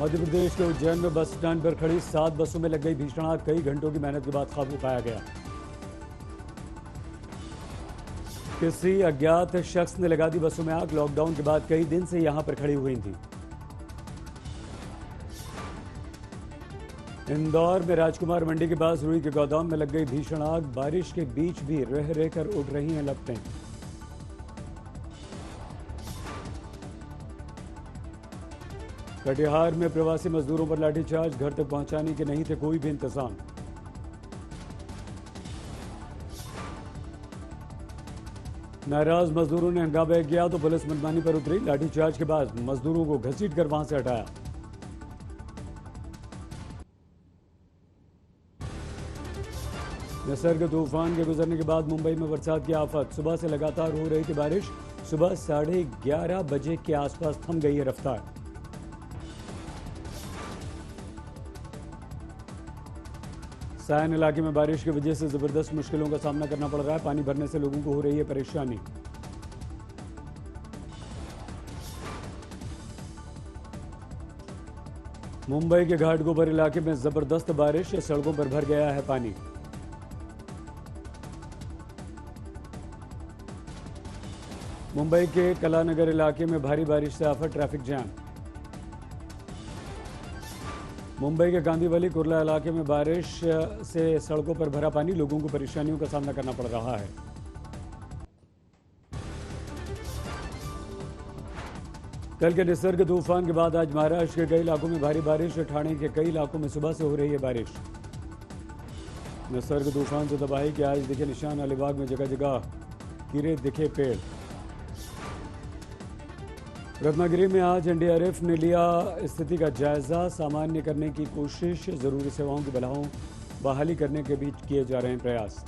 मध्य प्रदेश के उज्जैन में bus stand पर खड़ी 7 बसों में लग गई भीषण आग। कई घंटों की मेहनत के बाद काबू पाया गया। किसी अज्ञात शख्स ने लगा दी बसों में आग। लॉकडाउन के बाद कई दिन से यहां पर खड़ी हुई थी। इंदौर में राजकुमार मंडी के पास रुई के गोदाम में लग गई भीषण आग। बारिश के बीच भी रह रहकर उठ रही हैं लपटें। कटिहार में प्रवासी मजदूरों पर लाठीचार्ज। घर तक पहुंचाने के नहीं थे कोई भी इंतजाम। नाराज मजदूरों ने हंगामा किया तो पुलिस मनमानी पर उतरी। लाठीचार्ज के बाद मजदूरों को घसीटकर वहां से हटाया। निसर्ग तूफान के गुजरने के बाद मुंबई में बरसात की आफत। सुबह से लगातार हो रही थी बारिश। सुबह 11:30 बजे के आसपास थम गई है रफ्तार। सायन इलाके में बारिश की वजह से जबरदस्त मुश्किलों का सामना करना पड़ रहा है। पानी भरने से लोगों को हो रही है परेशानी। मुंबई के घाटकोपर इलाके में जबरदस्त बारिश। सड़कों पर भर गया है पानी। मुंबई के कलानगर इलाके में भारी बारिश से आफत। Traffic jam. मुंबई के कांदीवली कुर्ला इलाके में बारिश से सड़कों पर भरा पानी। लोगों को परेशानियों का सामना करना पड़ रहा है। कल के निसर्ग तूफान के बाद आज महाराष्ट्र के कई इलाकों में भारी बारिश। ठाणे के कई इलाकों में सुबह से हो रही है बारिश। निसर्ग तूफान से तबाही के आज दिखे निशान। अलीबाग में जगह जगह गिरे दिखे पेड़। रत्नागिरी में आज एनडीआरएफ ने लिया स्थिति का जायजा। सामान्य करने की कोशिश। जरूरी सेवाओं की बहाली करने के बीच किए जा रहे हैं प्रयास।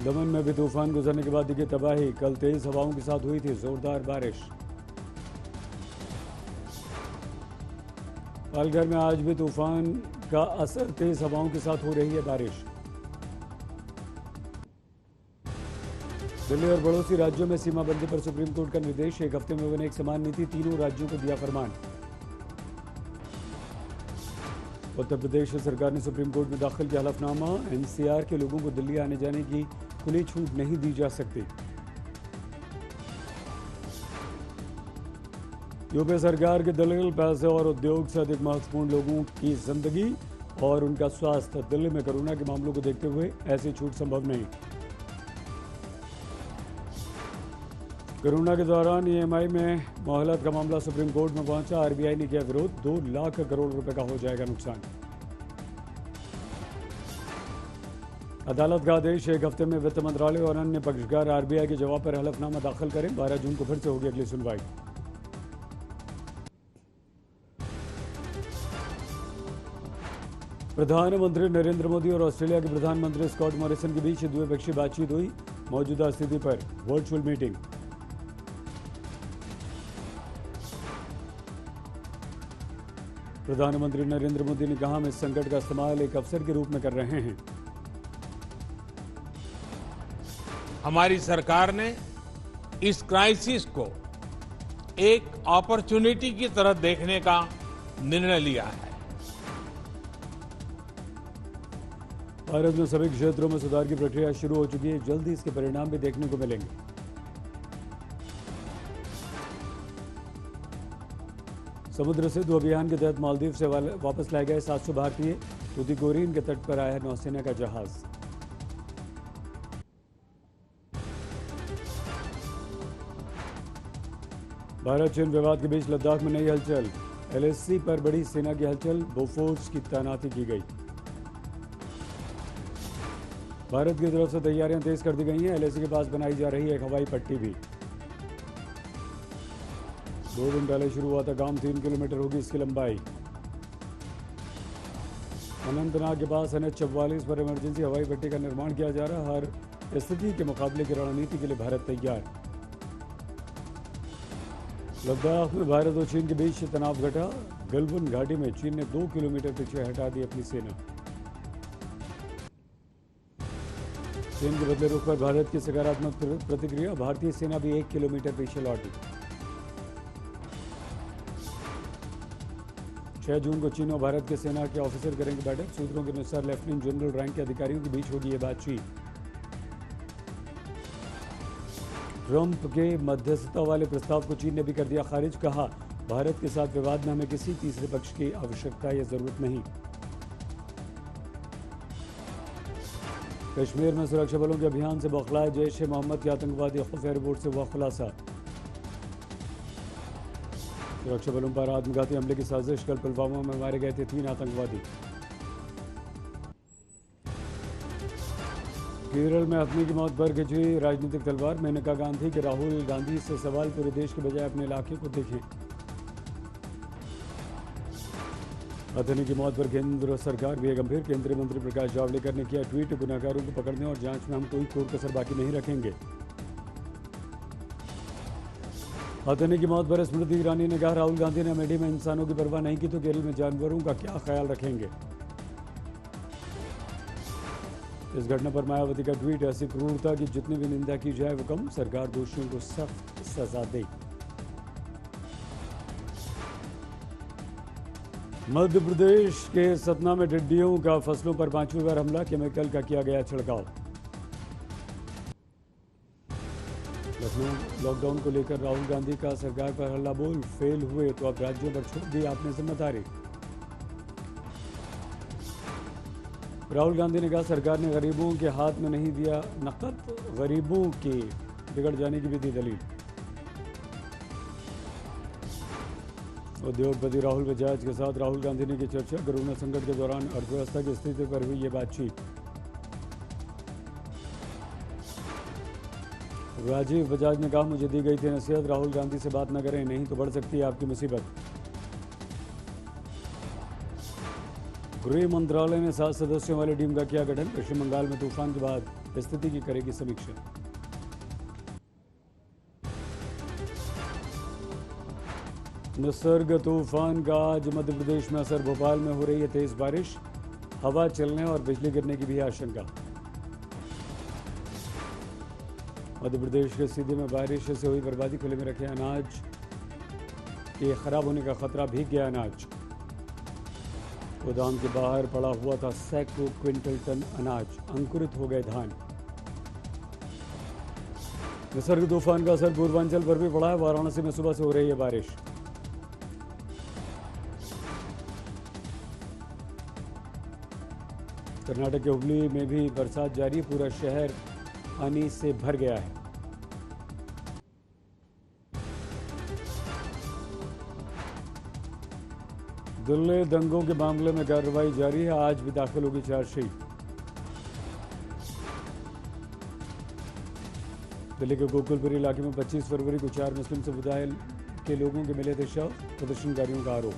दमन में भी तूफान गुजरने के बाद दिखी तबाही। कल तेज हवाओं के साथ हुई थी जोरदार बारिश। पालघर में आज भी तूफान का असर। तेज हवाओं के साथ हो रही है बारिश। दिल्ली और पड़ोसी राज्यों में सीमाबंदी पर सुप्रीम कोर्ट का निर्देश। एक हफ्ते में बने एक समान नीति। तीनों राज्यों को दिया फरमान। उत्तर प्रदेश सरकार ने सुप्रीम कोर्ट में दाखिल किया हलफनामा। एनसीआर के लोगों को दिल्ली आने जाने की खुली छूट नहीं दी जा सकती। यूपी सरकार के दलील पैसे और उद्योग से अधिक महत्वपूर्ण लोगों की जिंदगी और उनका स्वास्थ्य। दिल्ली में कोरोना के मामलों को देखते हुए ऐसी छूट संभव नहीं। कोरोना के दौरान ईएमआई में मोहलत का मामला सुप्रीम कोर्ट में पहुंचा। आरबीआई ने किया विरोध। 2 लाख करोड़ रुपए का हो जाएगा नुकसान। अदालत का आदेश। एक हफ्ते में वित्त मंत्रालय और अन्य पक्षकार आरबीआई के जवाब पर हलफनामा दाखिल करें। 12 जून को फिर से होगी अगली सुनवाई। प्रधानमंत्री नरेंद्र मोदी और ऑस्ट्रेलिया के प्रधानमंत्री स्कॉट मॉरिसन के बीच द्विपक्षीय बातचीत हुई। मौजूदा स्थिति पर वर्चुअल मीटिंग। प्रधानमंत्री नरेंद्र मोदी ने कहा, हम इस संकट का इस्तेमाल एक अवसर के रूप में कर रहे हैं। हमारी सरकार ने इस क्राइसिस को एक अपॉर्चुनिटी की तरह देखने का निर्णय लिया है। भारत में सभी क्षेत्रों में सुधार की प्रक्रिया शुरू हो चुकी है। जल्दी इसके परिणाम भी देखने को मिलेंगे। समुद्र सेतु अभियान के तहत मालदीव से वापस लाए गए 700 भारतीय। टूतीकोरिन के तट पर आया नौसेना का जहाज। भारत चीन विवाद के बीच लद्दाख में नई हलचल। एलएसी पर बड़ी सेना की हलचल। बोफोर्स की तैनाती की गई। भारत की तरफ से तैयारियां तेज कर दी गई हैं। एलएसी के पास बनाई जा रही है एक हवाई पट्टी भी। 2 दिन पहले शुरू हुआ था काम। 3 किलोमीटर होगी इसकी लंबाई। अनंतनाग के पास NH-44 पर इमरजेंसी हवाई पट्टी का निर्माण किया जा रहा है। हर स्थिति के मुकाबले की रणनीति के लिए भारत तैयार। लद्दाख में भारत और चीन के बीच तनाव घटा। गलवान घाटी में चीन ने 2 किलोमीटर पीछे हटा दी अपनी सेना। चीन के बदले रुख पर भारत की सकारात्मक प्रतिक्रिया। भारतीय सेना भी 1 किलोमीटर पीछे लौटी। 6 जून को चीन और भारत के सेना के ऑफिसर करेंगे बैठक। सूत्रों के अनुसार लेफ्टिनेंट जनरल रैंक के अधिकारियों के बीच होगी ये बातचीत। ट्रंप के मध्यस्थता वाले प्रस्ताव को चीन ने भी कर दिया खारिज। कहा, भारत के साथ विवाद में हमें किसी तीसरे पक्ष की आवश्यकता या जरूरत नहीं। कश्मीर में सुरक्षा बलों के अभियान से बौखलाए जैश ए मोहम्मद के आतंकवादी खुफिया रिपोर्ट से हुआ खुलासा। सुरक्षा बलों पर आत्मघाती हमले की साजिश। कल पुलवामा में मारे गए थे 3 आतंकवादी। केरल में अपनी की मौत पर खिंची राजनीतिक तलवार। मेनका गांधी के राहुल गांधी से सवाल, पूरे देश के बजाय अपने इलाके को देखें। अथनी की मौत पर केंद्र सरकार भी है गंभीर। केंद्रीय मंत्री प्रकाश जावड़ेकर ने किया ट्वीट, गुनाहगारों को पकड़ने और जांच में हम कोई कोर कसर बाकी नहीं रखेंगे। अथनी की मौत पर स्मृति ईरानी ने कहा, राहुल गांधी ने अमेठी में इंसानों की परवाह नहीं की तो केरल में जानवरों का क्या ख्याल रखेंगे। इस घटना पर मायावती का ट्वीट, ऐसी क्रूरता की जितनी भी निंदा की जाए वो कम, सरकार दोषियों को सख्त सजा दे। मध्य प्रदेश के सतना में टिड्डियों का फसलों पर 5वीं बार हमला। केमिकल का किया गया छिड़काव। लखनऊ लॉकडाउन को लेकर राहुल गांधी का सरकार पर हल्ला बोल, फेल हुए तो अब राज्यों पर छोड़ दी आपने जिम्मेदारी। राहुल गांधी ने कहा, सरकार ने गरीबों के हाथ में नहीं दिया नकद, गरीबों के बिगड़ जाने की भी दी दलील। उद्योगपति राहुल बजाज के साथ राहुल गांधी ने की चर्चा। कोरोना संकट के दौरान अर्थव्यवस्था की स्थिति पर हुई ये बातचीत। राजीव बजाज ने कहा, मुझे दी गई थी नसीहत, राहुल गांधी से बात न करें, नहीं तो बढ़ सकती है आपकी मुसीबत। गृह मंत्रालय ने 7 सदस्यों वाली टीम का किया गठन। पश्चिम बंगाल में तूफान के बाद स्थिति की करेगी समीक्षा। निसर्ग तूफान का आज मध्य प्रदेश में असर। भोपाल में हो रही है तेज बारिश, हवा चलने और बिजली गिरने की भी आशंका। मध्य प्रदेश के सीधे में बारिश से हुई बर्बादी। खुले में रखे अनाज के खराब होने का खतरा, भीग गया अनाज। गोदाम के बाहर पड़ा हुआ था सैकड़ों क्विंटल टन अनाज, अंकुरित हो गए धान। निसर्ग तूफान का असर पूर्वांचल पर भी पड़ा है। वाराणसी में सुबह से हो रही है बारिश। कर्नाटक के हुबली में भी बरसात जारी। पूरा शहर पानी से भर गया है। दिल्ली दंगों के मामले में कार्रवाई जारी है। आज भी दाखिल होगी चार्जशीट। दिल्ली के गोकुलपुरी इलाके में 25 फरवरी को 4 मुस्लिम समुदाय के लोगों के मिले थे शव। प्रदर्शनकारियों का आरोप।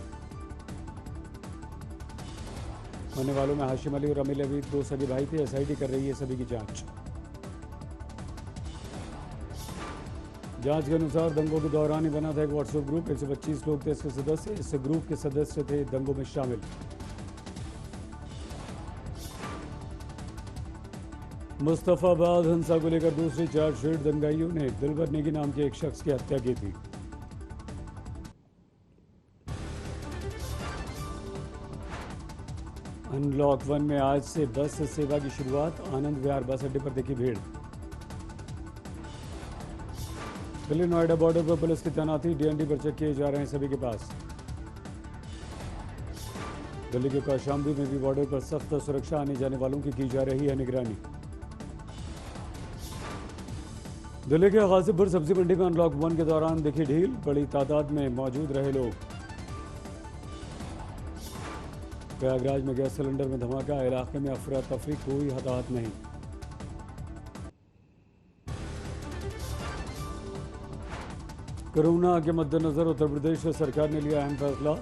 मरने वालों में हाशिम अली और अमील अबीद 2 सगे भाई थे। एसआईटी कर रही है सभी की जांच। जांच के अनुसार दंगों के दौरान ही बना था एक व्हाट्सएप ग्रुप। 125 लोग थे इसके सदस्य। इस ग्रुप के सदस्य थे दंगों में शामिल। मुस्तफाबाद हिंसा को लेकर दूसरी चार्जशीट। दंगाइयों ने दिलबर नेगी नाम के एक शख्स की हत्या की थी। अनलॉक 1 में आज से बस सेवा की शुरुआत। आनंद विहार बस अड्डे पर देखी भीड़। दिल्ली नोएडा बॉर्डर पर पुलिस की तैनाती। डीएनडी पर चेक किए जा रहे हैं सभी के पास। दिल्ली के कौशाम्बी में भी बॉर्डर पर सख्त सुरक्षा। आने जाने वालों की जा रही है निगरानी। दिल्ली के गाजीपुर सब्जी मंडी में अनलॉक 1 के दौरान दिखी ढील। बड़ी तादाद में मौजूद रहे लोग। प्रयागराज में गैस सिलेंडर में धमाका। इलाके में अफरा तफरी, कोई हताहत नहीं। कोरोना के मद्देनजर उत्तर प्रदेश सरकार ने लिया अहम फैसला।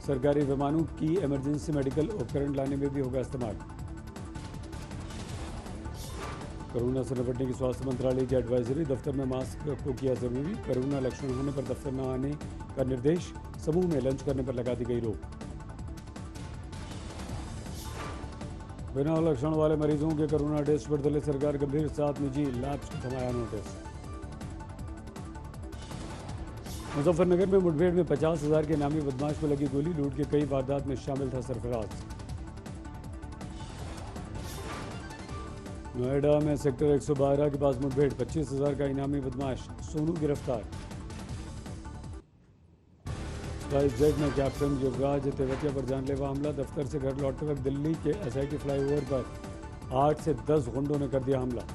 सरकारी विमानों की इमरजेंसी मेडिकल उपकरण लाने में भी होगा इस्तेमाल। कोरोना से निपटने की स्वास्थ्य मंत्रालय की एडवाइजरी। दफ्तर में मास्क को किया जरूरी। कोरोना लक्षण होने पर दफ्तर न आने का निर्देश। समूह में लंच करने पर लगा दी गई रोक। बिना लक्षण वाले मरीजों के कोरोना टेस्ट पर दिल्ली सरकार गंभीर। 7 निजी लैब्स को थमाया नोटिस। मुजफ्फरनगर में मुठभेड़ में 50,000 के इनामी बदमाश को लगी गोली। लूट के कई वारदात में शामिल था सरफराज। नोएडा में सेक्टर 112 के पास मुठभेड़, 25,000 का इनामी बदमाश सोनू गिरफ्तार। स्पाइस जेट में कैप्टन युवराज तेवतिया पर जानलेवा हमला। दफ्तर से घर लौटते वक्त दिल्ली के एसआईटी फ्लाईओवर पर 8 से 10 गुंडों ने कर दिया हमला।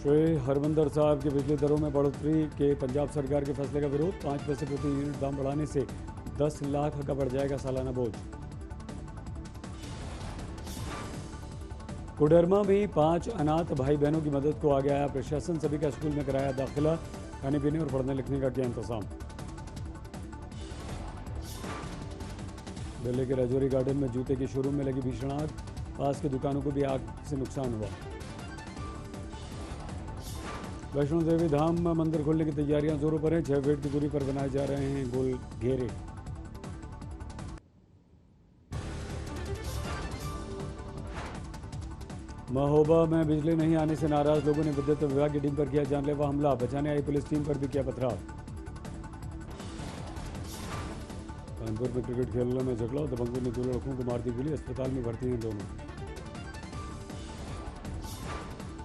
श्री हरमंदर साहब के बिजली दरों में बढ़ोतरी के पंजाब सरकार के फैसले का विरोध। 5 पैसे प्रति यूनिट दाम बढ़ाने से 10 लाख का बढ़ जाएगा सालाना बोझ। कोडरमा में 5 अनाथ भाई बहनों की मदद को आगे आया प्रशासन। सभी का स्कूल में कराया दाखिला। खाने पीने और पढ़ने लिखने का किया इंतजाम। दिल्ली के राजौरी गार्डन में जूते के शोरूम में लगी भीषण आग। पास की दुकानों को भी आग से नुकसान हुआ। वैष्णो देवी धाम मंदिर खोलने की तैयारियां जोरों पर हैं। 6 फीट की दूरी पर बनाए जा रहे हैं गोल घेरे। महोबा में बिजली नहीं आने से नाराज लोगों ने विद्युत विभाग की टीम पर किया जानलेवा हमला। बचाने आई पुलिस टीम पर भी किया पथराव। कानपुर में क्रिकेट खेलने में झगड़ा। दबंगों ने 2 लड़कों को मार दी गोली। अस्पताल में भर्ती हैं दोनों।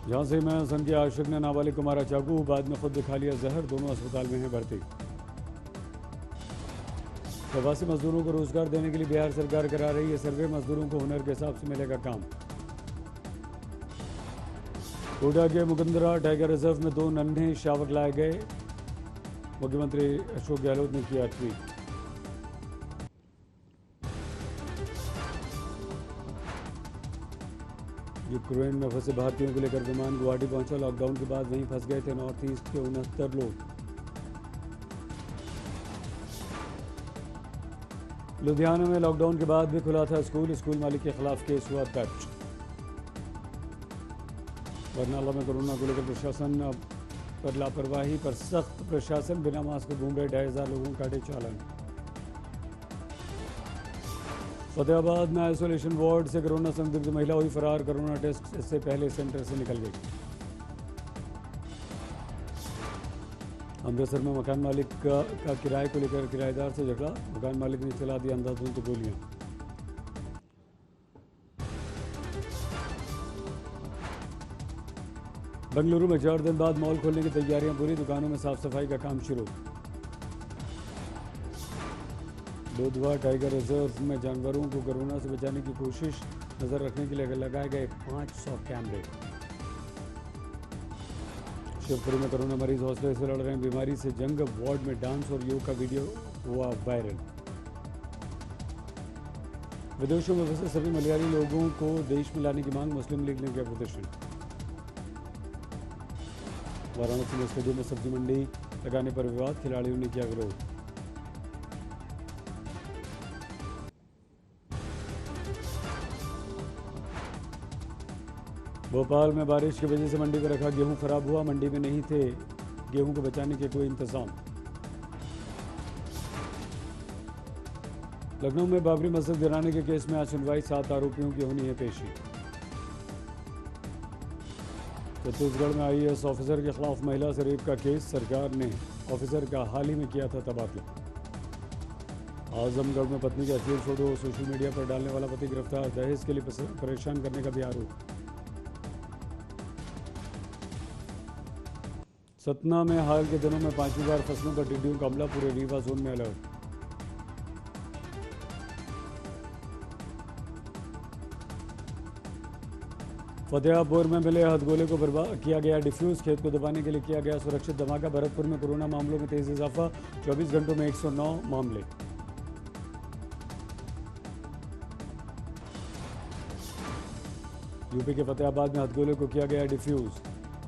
झांसी में सन के आशिक ने नाबालिग को मारा चाकू। बाद में खुद दिखा लिया जहर। दोनों अस्पताल में हैं भर्ती। प्रवासी मजदूरों को रोजगार देने के लिए बिहार सरकार करा रही है सर्वे। मजदूरों को हुनर के हिसाब से मिलेगा काम। कोटा के मुकंदरा टाइगर रिजर्व में 2 नन्हे शावक लाए गए। मुख्यमंत्री अशोक गहलोत ने किया ट्वीट। यूक्रेन में फंसे भारतीयों को लेकर विमान गुवाहाटी पहुंचा। लॉकडाउन के बाद वहीं फंस गए थे नॉर्थ ईस्ट के 69 लोग। लुधियाना में लॉकडाउन के बाद भी खुला था स्कूल। स्कूल मालिक के खिलाफ केस हुआ दर्ज। बरनाला में कोरोना को लेकर प्रशासन पर लापरवाही पर सख्त। प्रशासन बिना मास्क घूम रहे 2,500 लोगों को काटे चालान। फतेहाबाद में आइसोलेशन वार्ड से कोरोना संदिग्ध महिला हुई फरार। कोरोना टेस्ट इससे पहले सेंटर से निकल गई। अमृतसर में मकान मालिक का किराए को लेकर किराएदार से झगड़ा। मकान मालिक ने चला दी अंधाधुंध गोलियां। बेंगलुरु में 4 दिन बाद मॉल खोलने की तैयारियां पूरी। दुकानों में साफ सफाई का काम शुरू। दुधवा टाइगर रिजर्व में जानवरों को कोरोना से बचाने की कोशिश। नजर रखने के लिए लगाए गए 500 कैमरे। शिवपुरी में कोरोना मरीज हौसले से लड़ रहे हैं बीमारी से जंग। वार्ड में डांस और योग का वीडियो हुआ वायरल। विदेशों में फंसे सभी मलयाली लोगों को देश में लाने की मांग। मुस्लिम लीग ने किया प्रदर्शन। वाराणसी में स्टेडियम में सब्जी मंडी लगाने पर विवाद। खिलाड़ियों ने किया विरोध। भोपाल में बारिश की वजह से मंडी को रखा गेहूं खराब हुआ। मंडी में नहीं थे गेहूं को बचाने के कोई इंतजाम। लखनऊ में बाबरी मस्जिद गिराने के केस में आज सुनवाई। 7 आरोपियों की होनी है पेशी। छत्तीसगढ़ में आईएएस ऑफिसर के खिलाफ महिला से रेप का केस। सरकार ने ऑफिसर का हाल ही में किया था तबादला। आजमगढ़ में पत्नी का अश्लील फोटो सोशल मीडिया पर डालने वाला पति गिरफ्तार। दहेज के लिए परेशान करने का भी आरोप। सतना में हाल के दिनों में 5वीं बार फसलों पर टिड्डियों का हमला। पूरे रीवा जोन में अलर्ट। फतेहापुर में मिले हथगोले को बर्बाद किया गया डिफ्यूज। खेत को दबाने के लिए किया गया सुरक्षित धमाका। भरतपुर में कोरोना मामलों में तेज इजाफा। 24 घंटों में 109 मामले। यूपी के फतेहाबाद में हथगोले को किया गया डिफ्यूज।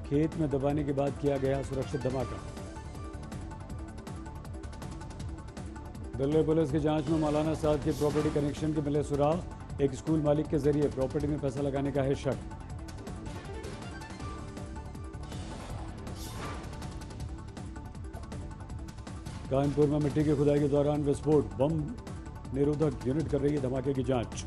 खेत में दबाने के बाद किया गया सुरक्षित धमाका। दिल्ली पुलिस की जांच में मौलाना साद के प्रॉपर्टी कनेक्शन के मिले सुराग। एक स्कूल मालिक के जरिए प्रॉपर्टी में पैसा लगाने का है शक। कानपुर में मिट्टी की खुदाई के दौरान विस्फोट। बम निरोधक यूनिट कर रही है धमाके की जांच।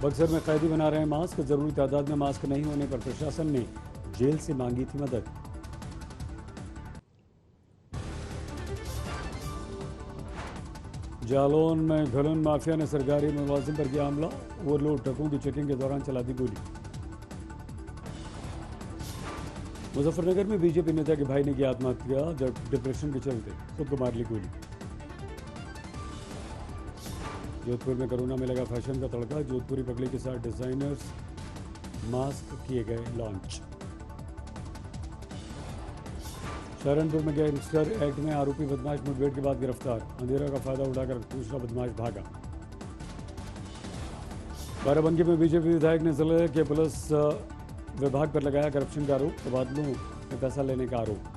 बक्सर में कैदी बना रहे हैं मास्क, जरूरी तादाद में मास्क नहीं होने पर प्रशासन ने जेल से मांगी थी मदद। जालौन में घलन माफिया ने सरकारी मुलाजिम पर किया हमला, ओवरलोड ट्रकों की चेकिंग के दौरान चला दी गोली। मुजफ्फरनगर में बीजेपी नेता के भाई ने की आत्महत्या, जब डिप्रेशन के चलते खुद को मार ली गोली। जोधपुर में कोरोना में लगा फैशन का तड़का, जोधपुरी पगड़ी के साथ डिजाइनर्स मास्क किए गए लॉन्च। सहारनपुर में गैंगस्टर एक्ट में आरोपी बदमाश मुठभेड़ के बाद गिरफ्तार, अंधेरा का फायदा उठाकर दूसरा बदमाश भागा। बाराबंकी में बीजेपी विधायक ने जिले के पुलिस विभाग पर लगाया करप्शन का आरोप, तबादलों में पैसा लेने का आरोप।